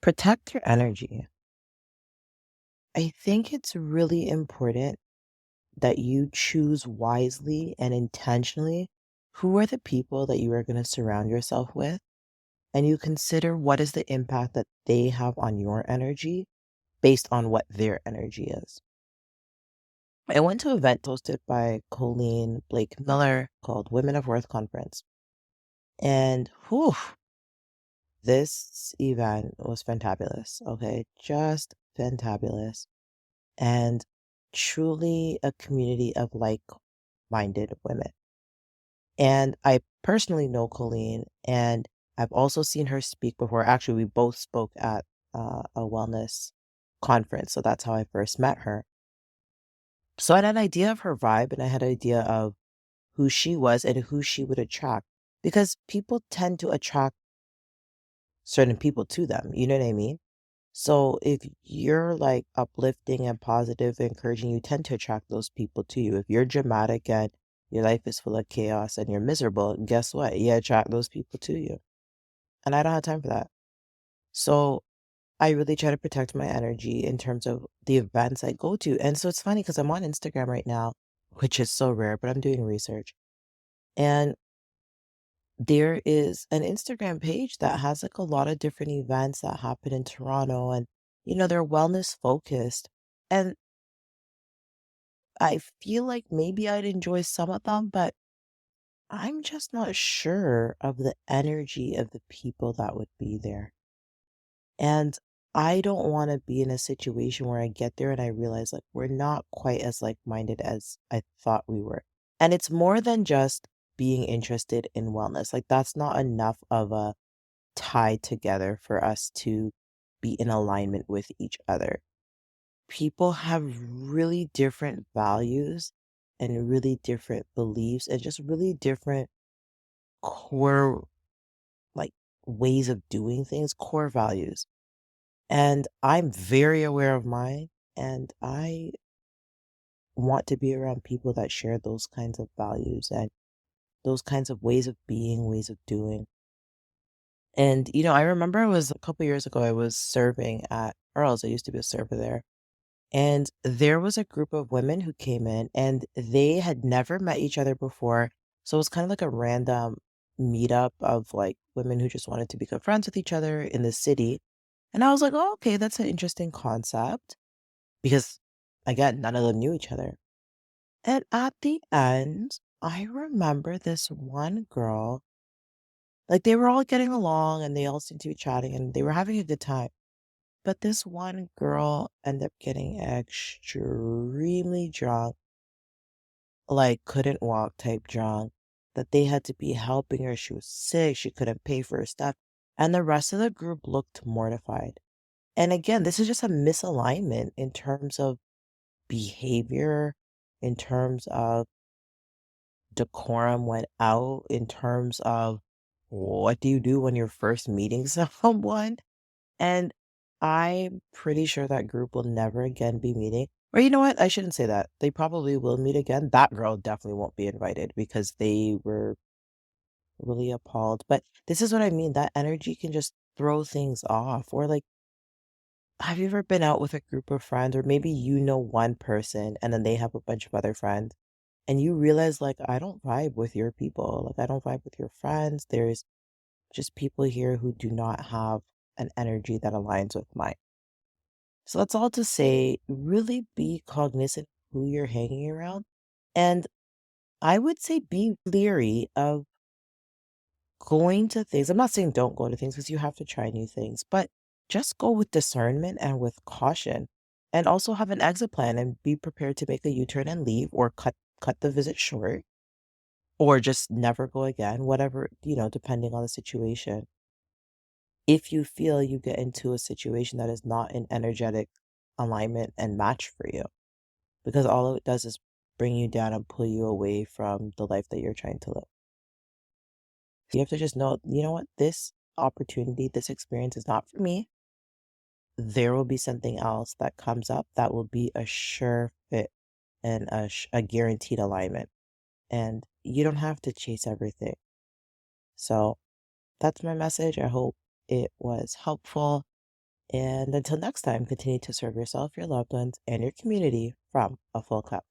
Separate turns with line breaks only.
Protect your energy. I think it's really important that you choose wisely and intentionally who are the people that you are going to surround yourself with, and you consider what is the impact that they have on your energy based on what their energy is. I went to an event hosted by Colleen Blake Miller called Women of Worth Conference. And whew, this event was fantabulous. Okay. Just fantabulous. And truly a community of like-minded women. And I personally know Colleen, and I've also seen her speak before. Actually, we both spoke at a wellness conference, so that's how I first met her. So I had an idea of her vibe, and I had an idea of who she was and who she would attract, because people tend to attract certain people to them. You know what I mean? So if you're like uplifting and positive, encouraging, you tend to attract those people to you. If you're dramatic and your life is full of chaos and you're miserable, guess what? You attract those people to you. And I don't have time for that. So I really try to protect my energy in terms of the events I go to. And so it's funny because I'm on Instagram right now, which is so rare, but I'm doing research. And there is an Instagram page that has like a lot of different events that happen in Toronto, and they're wellness focused. And I feel like maybe I'd enjoy some of them, but I'm just not sure of the energy of the people that would be there. And I don't want to be in a situation where I get there and I realize like we're not quite as like-minded as I thought we were. And it's more than just being interested in wellness. Like that's not enough of a tie together for us to be in alignment with each other. People have really different values and really different beliefs and just really different core like ways of doing things, core values. And I'm very aware of mine, and I want to be around people that share those kinds of values and those kinds of ways of being, ways of doing. And I remember it was a couple years ago, I was serving at Earl's. I used to be a server there. And there was a group of women who came in and they had never met each other before. So it was kind of like a random meetup of like women who just wanted to become friends with each other in the city. And I was like, oh, okay, that's an interesting concept because again, none of them knew each other. And at the end, I remember this one girl, like they were all getting along and they all seemed to be chatting and they were having a good time. But this one girl ended up getting extremely drunk, like couldn't walk type drunk, that they had to be helping her. She was sick, she couldn't pay for her stuff. And the rest of the group looked mortified. And again, this is just a misalignment in terms of behavior, in terms of decorum went out, in terms of what do you do when you're first meeting someone? And I'm pretty sure that group will never again be meeting. Or you know what? I shouldn't say that. They probably will meet again. That girl definitely won't be invited because they were really appalled. But this is what I mean. That energy can just throw things off. Or like, have you ever been out with a group of friends, or maybe you know one person and then they have a bunch of other friends, and you realize, like, I don't vibe with your people. Like, I don't vibe with your friends. There's just people here who do not have an energy that aligns with mine. So that's all to say, really be cognizant of who you're hanging around. And I would say be leery of going to things. I'm not saying don't go to things because you have to try new things, but just go with discernment and with caution. And also have an exit plan and be prepared to make a U-turn and leave or cut the visit short or just never go again, whatever, depending on the situation. If you feel you get into a situation that is not in energetic alignment and match for you. Because all it does is bring you down and pull you away from the life that you're trying to live. You have to just know, you know what? This opportunity, this experience is not for me. There will be something else that comes up that will be a sure fit and a guaranteed alignment. And you don't have to chase everything. So that's my message. I hope it was helpful. And until next time, continue to serve yourself, your loved ones, and your community from a full cup.